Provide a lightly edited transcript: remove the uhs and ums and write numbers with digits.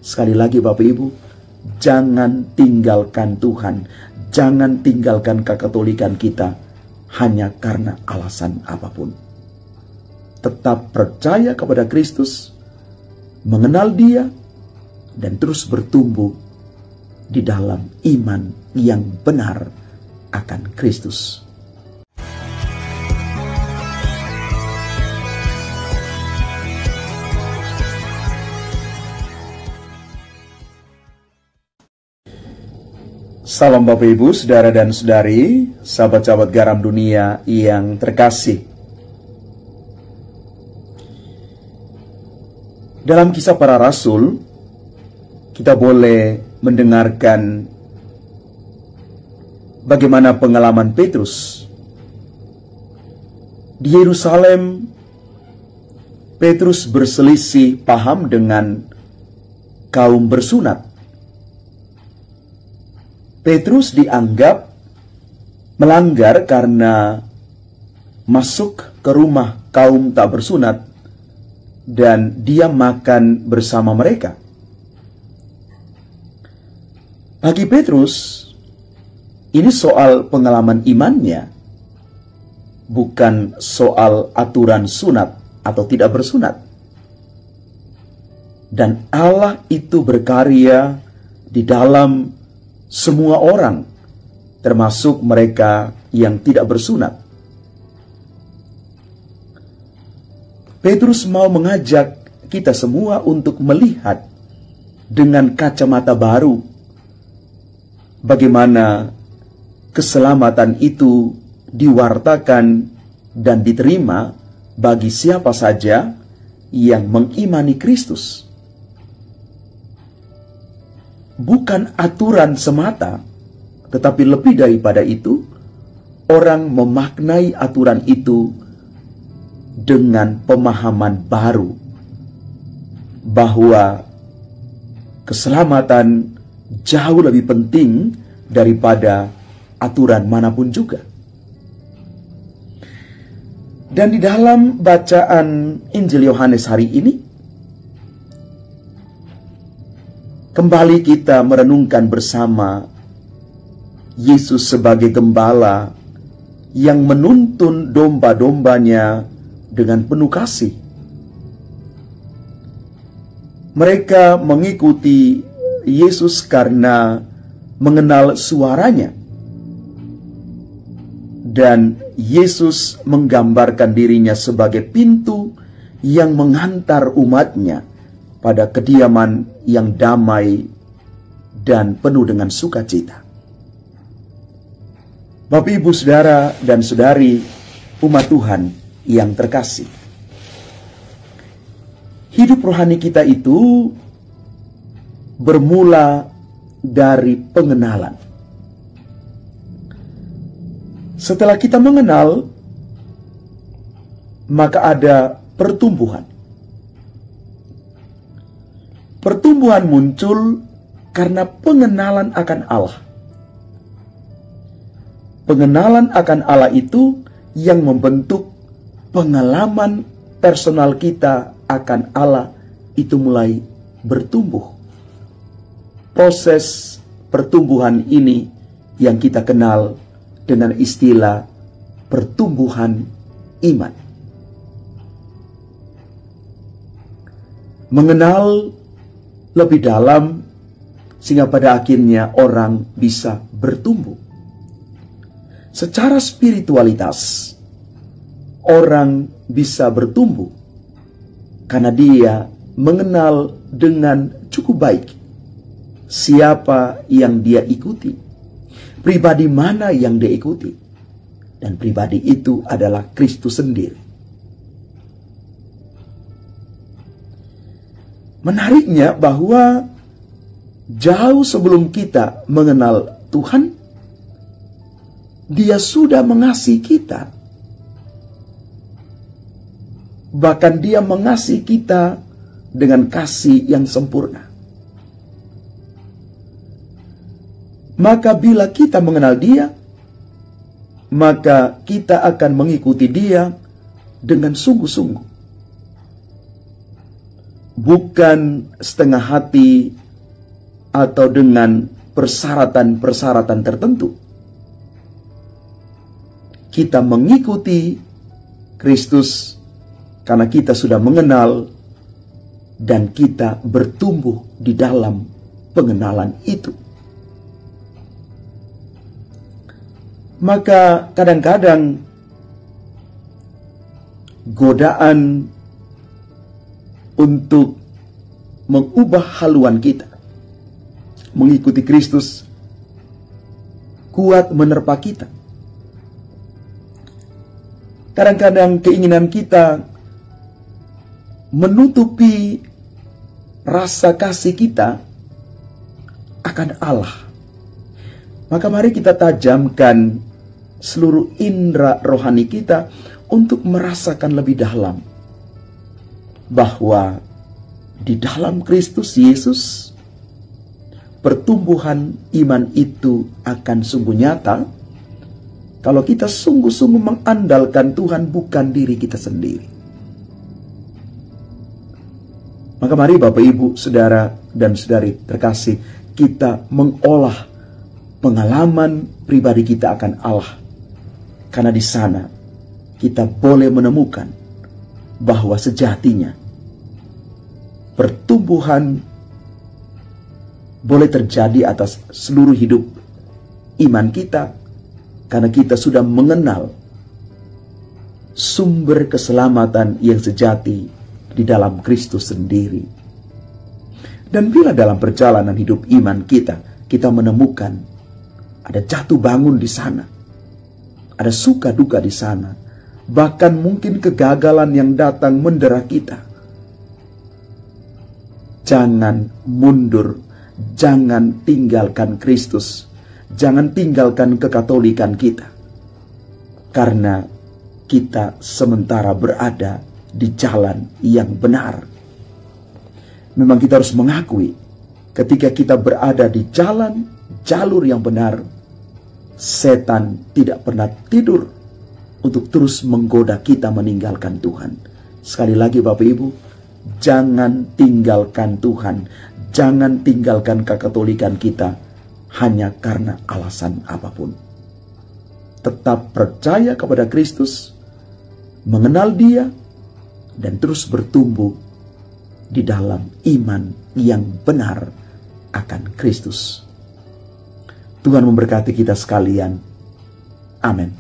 Sekali lagi Bapak Ibu, jangan tinggalkan Tuhan, jangan tinggalkan kekatolikan kita hanya karena alasan apapun. Tetap percaya kepada Kristus, mengenal Dia, dan terus bertumbuh di dalam iman yang benar akan Kristus. Salam Bapak Ibu, saudara dan saudari, sahabat-sahabat garam dunia yang terkasih. Dalam Kisah Para Rasul, kita boleh mendengarkan bagaimana pengalaman Petrus. Di Yerusalem, Petrus berselisih paham dengan kaum bersunat. Petrus dianggap melanggar karena masuk ke rumah kaum tak bersunat dan dia makan bersama mereka. Bagi Petrus, ini soal pengalaman imannya, bukan soal aturan sunat atau tidak bersunat. Dan Allah itu berkarya di dalam semua orang, termasuk mereka yang tidak bersunat. Petrus mau mengajak kita semua untuk melihat dengan kacamata baru bagaimana keselamatan itu diwartakan dan diterima bagi siapa saja yang mengimani Kristus. Bukan aturan semata, tetapi lebih daripada itu, orang memaknai aturan itu dengan pemahaman baru bahwa keselamatan jauh lebih penting daripada aturan manapun juga. Dan di dalam bacaan Injil Yohanes hari ini, kembali kita merenungkan bersama Yesus sebagai gembala yang menuntun domba-dombanya dengan penuh kasih. Mereka mengikuti Yesus karena mengenal suaranya. Dan Yesus menggambarkan dirinya sebagai pintu yang mengantar umatnya pada kediaman yang damai dan penuh dengan sukacita. Bapak, Ibu, saudara dan saudari, umat Tuhan yang terkasih, hidup rohani kita itu bermula dari pengenalan. Setelah kita mengenal, maka ada pertumbuhan. Pertumbuhan muncul karena pengenalan akan Allah. Pengenalan akan Allah itu yang membentuk pengalaman personal kita akan Allah itu mulai bertumbuh. Proses pertumbuhan ini yang kita kenal dengan istilah pertumbuhan iman. Mengenal lebih dalam sehingga pada akhirnya orang bisa bertumbuh. Secara spiritualitas, orang bisa bertumbuh karena dia mengenal dengan cukup baik siapa yang dia ikuti, pribadi mana yang dia ikuti, dan pribadi itu adalah Kristus sendiri. Menariknya bahwa jauh sebelum kita mengenal Tuhan, Dia sudah mengasihi kita. Bahkan Dia mengasihi kita dengan kasih yang sempurna. Maka bila kita mengenal Dia, maka kita akan mengikuti Dia dengan sungguh-sungguh. bukan setengah hati atau dengan persyaratan-persyaratan tertentu. Kita mengikuti Kristus karena kita sudah mengenal dan kita bertumbuh di dalam pengenalan itu. Maka kadang-kadang godaan untuk mengubah haluan kita mengikuti Kristus kuat menerpa kita. Kadang-kadang keinginan kita menutupi rasa kasih kita akan Allah. Maka mari kita tajamkan seluruh indera rohani kita untuk merasakan lebih dalam bahwa di dalam Kristus Yesus pertumbuhan iman itu akan sungguh nyata kalau kita sungguh-sungguh mengandalkan Tuhan, bukan diri kita sendiri. Maka mari Bapak Ibu, Saudara dan Saudari terkasih, kita mengolah pengalaman pribadi kita akan Allah. Karena di sana kita boleh menemukan bahwa sejatinya pertumbuhan boleh terjadi atas seluruh hidup iman kita, karena kita sudah mengenal sumber keselamatan yang sejati di dalam Kristus sendiri. Dan bila dalam perjalanan hidup iman kita menemukan ada jatuh bangun di sana, ada suka duka di sana, bahkan mungkin kegagalan yang datang mendera kita, jangan mundur, jangan tinggalkan Kristus, jangan tinggalkan kekatolikan kita, karena kita sementara berada di jalan yang benar. Memang kita harus mengakui, ketika kita berada di jalur yang benar, setan tidak pernah tidur untuk terus menggoda kita meninggalkan Tuhan. Sekali lagi Bapak Ibu, jangan tinggalkan Tuhan, jangan tinggalkan kekatolikan kita hanya karena alasan apapun. Tetap percaya kepada Kristus, mengenal Dia, dan terus bertumbuh di dalam iman yang benar akan Kristus. Tuhan memberkati kita sekalian. Amin.